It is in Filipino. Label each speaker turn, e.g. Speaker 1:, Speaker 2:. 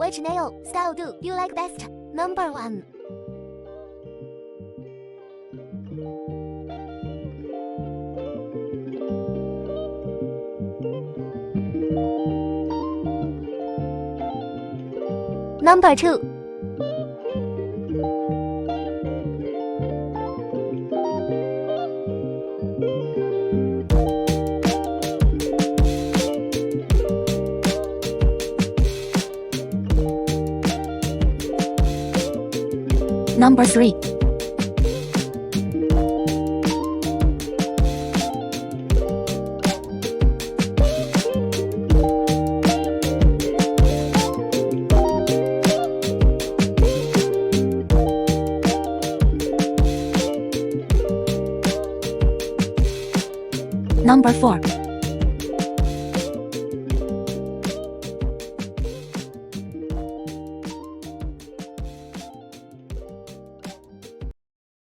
Speaker 1: Which nail style do you like best? Number 1. Number 2.
Speaker 2: Number 3. Number 4.